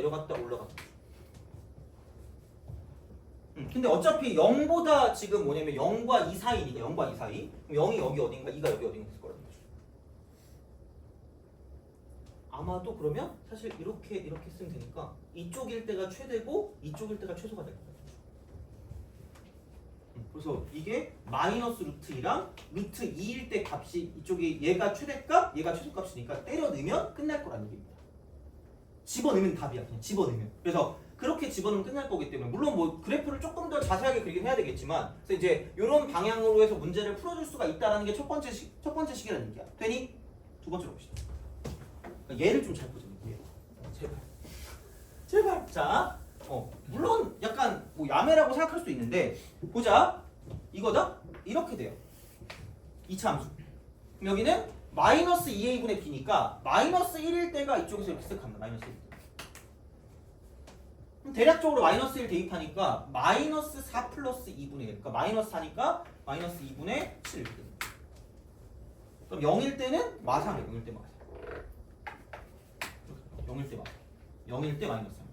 근데 어차피 0보다 지금 뭐냐면 0과 2 사이니까 0과 2 사이. 그럼 0이 여기 어딘가 2가 여기 어딘가 있을 거라는 거죠. 아마도 그러면 사실 이렇게 쓰면 되니까 이쪽일 때가 최대고 이쪽일 때가 최소가 될 거예요. 그래서 이게 마이너스 루트 2랑 루트 2일 때 값이 이쪽이 얘가 최대값, 얘가 최소값이니까 때려 넣으면 끝날 거라는 얘기입니다. 집어넣으면 답이야. 그냥 집어넣으면. 그래서 그렇게 집어넣으면 끝날 거기 때문에 물론 뭐 그래프를 조금 더 자세하게 그리긴 해야 되겠지만 그래서 이제 이런 방향으로 해서 문제를 풀어줄 수가 있다는 게 첫 번째 식이라는 얘기야. 되니? 두 번째로 봅시다. 그러니까 얘를 좀 잘 보자. 제발. 자, 물론 약간 뭐 야매라고 생각할 수도 있는데 보자. 이거다? 이렇게 돼요. 2차 함수. 그럼 여기는 마이너스 2a분의 b니까 마이너스 1일 때가 이쪽에서 이렇게 쓱 갑니다. 마이너스 1일 때. 그럼 대략적으로 마이너스 1 대입하니까 마이너스 4 플러스 2분의 1. 그러니까 마이너스 4니까 마이너스 2분의 7 이렇게 됩니다. 그럼 0일 때는 마상이에요. 0일 때 마상. 0일 때 맞아. 0일 때 마이너스 3.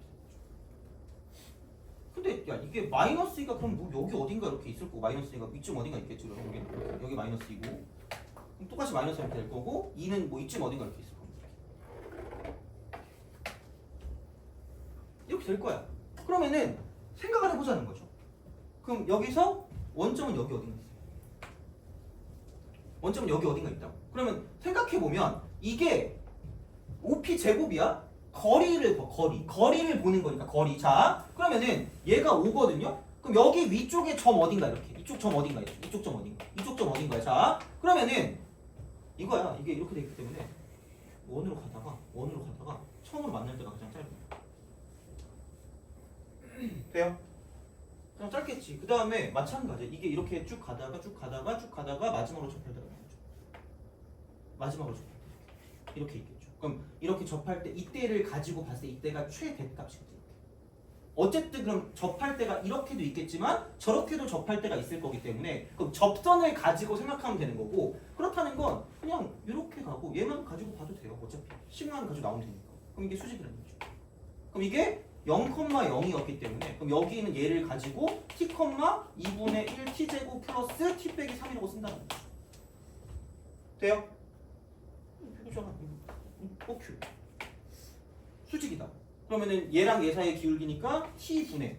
근데 야 이게 마이너스 2가 그럼 뭐 여기 어딘가 이렇게 있을 거고 마이너스 2가 이쯤 어딘가 있겠지. 그럼 여기 마이너스 2고 그럼 똑같이 마이너스 3 될 거고 2는 뭐 이쯤 어딘가 이렇게 있을 겁니다. 이렇게 될 거야. 그러면은 생각을 해보자는 거죠. 그럼 여기서 원점은 여기 어딘가 있어요. 원점은 여기 어딘가 있다고. 그러면 생각해보면 이게 OP 제곱이야? 거리를 보는 거니까 거리. 자 그러면은 얘가 5거든요. 그럼 여기 위쪽에 점 어딘가 이렇게 이쪽 점 어딘가 이렇게 이쪽 점 어딘가 이쪽 점 어딘가야. 자 그러면은 이거야. 이게 이렇게 되기 때문에 원으로 가다가 처음으로 만날 때가 가장 짧은 거야. 돼요? 그냥 짧겠지. 그 다음에 마찬가지. 이게 이렇게 쭉 가다가 마지막으로 접할 때가 나오죠. 마지막으로 접할 때 이렇게 있겠죠. 그럼 이렇게 접할 때 이때를 가지고 봤을 때 이때가 최대값이거든요. 어쨌든 그럼 접할 때가 이렇게도 있겠지만 저렇게도 접할 때가 있을 거기 때문에 그럼 접선을 가지고 생각하면 되는 거고 그렇다는 건 그냥 이렇게 가고 얘만 가지고 봐도 돼요. 어차피 식만 가지고 나오면 되니까. 그럼 이게 수직이라는 거죠. 그럼 이게 0,0이었기 때문에 그럼 여기는 얘를 가지고 t, 2분의 1 t제곱 플러스 t 빼기 3이라고 쓴다는 거죠. 돼요? 이거잖아. q 수직이다. 그러면은 얘랑 얘 사이의 기울기니까 t분의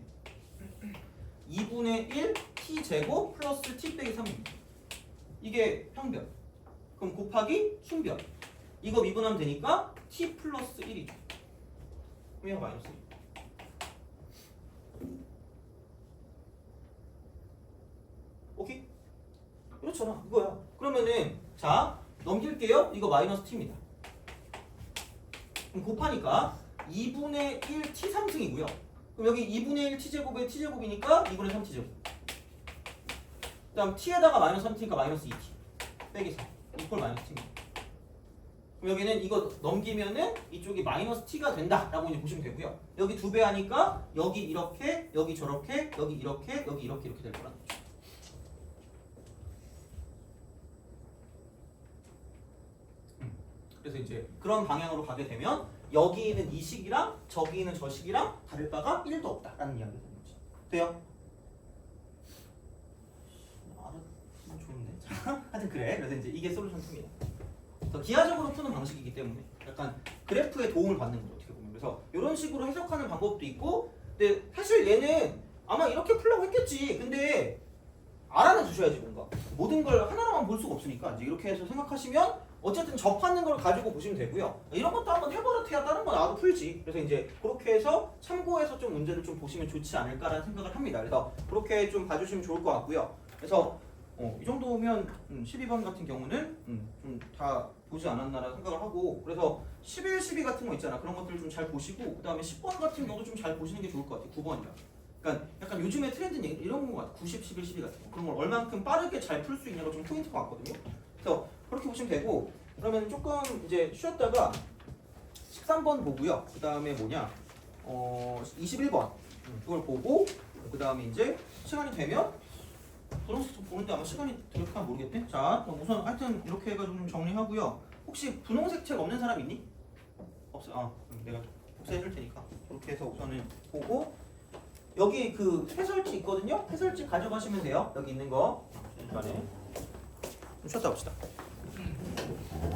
2분의 1 t제곱 플러스 t 빼기 3입니다. 이게 평변. 그럼 곱하기 순변. 이거 미분하면 되니까 t 플러스 1이죠. 그럼 얘가 마이너스 1. 오케이? 그렇잖아. 이거야. 그러면은 자 넘길게요. 이거 마이너스 t입니다. 그럼 곱하니까 2분의 1 t3승이고요. 그럼 여기 2분의 1 t제곱에 t제곱이니까 2분의 3 t제곱. 그 다음 t에다가 마이너스 3t니까 마이너스 2t 빼기 4 이퀄 마이너스 t입니다. 그럼 여기는 이거 넘기면은 이쪽이 마이너스 t가 된다라고 이제 보시면 되고요. 여기 2배 하니까 여기 이렇게 여기 저렇게 여기 이렇게 여기 이렇게 될 거라는 거죠. 그래서 이제 그런 방향으로 가게 되면 여기는 이 식이랑 저기는 저 식이랑 다를 바가 1도 없다라는 이야기가 되는 거지. 돼요? 알았으면 좋은데. 하여튼 그래. 그래서 이제 이게 솔루션 2입니다. 더 기하적으로 푸는 방식이기 때문에 약간 그래프의 도움을 받는 거죠. 어떻게 보면. 그래서 이런 식으로 해석하는 방법도 있고 근데 사실 얘는 아마 이렇게 풀려고 했겠지. 근데 알아는 두셔야지 뭔가. 모든 걸 하나로만 볼 수가 없으니까 이제 이렇게 해서 생각하시면 어쨌든 접하는 걸 가지고 보시면 되고요. 이런 것도 한번 해버릇해야 다른 거 나와도 풀지. 그래서 이제 그렇게 해서 참고해서 좀 문제를 좀 보시면 좋지 않을까라는 생각을 합니다. 그래서 그렇게 좀 봐주시면 좋을 것 같고요. 그래서 이 정도면 12번 같은 경우는 좀 다 보지 않았나라는 생각을 하고 그래서 11, 12 같은 거 있잖아. 그런 것들 좀 잘 보시고 그 다음에 10번 같은 경우도 좀 잘 보시는 게 좋을 것 같아요. 9번이랑. 그러니까 약간 요즘에 트렌드는 이런 거 같아. 90, 11, 12 같은 거. 그런 걸 얼만큼 빠르게 잘 풀 수 있냐가 좀 포인트가 같거든요. 그래서 그렇게 보시면 되고 그러면 조금 이제 쉬었다가 13번 보고요. 그 다음에 뭐냐 21번 그걸 보고 그 다음에 이제 시간이 되면 분홍색 보는데 아마 시간이 될까 모르겠네. 자 그럼 우선 하여튼 이렇게 해가지고 좀 정리하고요. 혹시 분홍색 책 없는 사람 있니? 없어. 그럼 내가 복사해줄 테니까 그렇게 해서 우선은 보고 여기 그 해설지 있거든요. 해설지 가져가시면 돼요. 여기 있는 거. 시간에 좀 쉬었다 봅시다.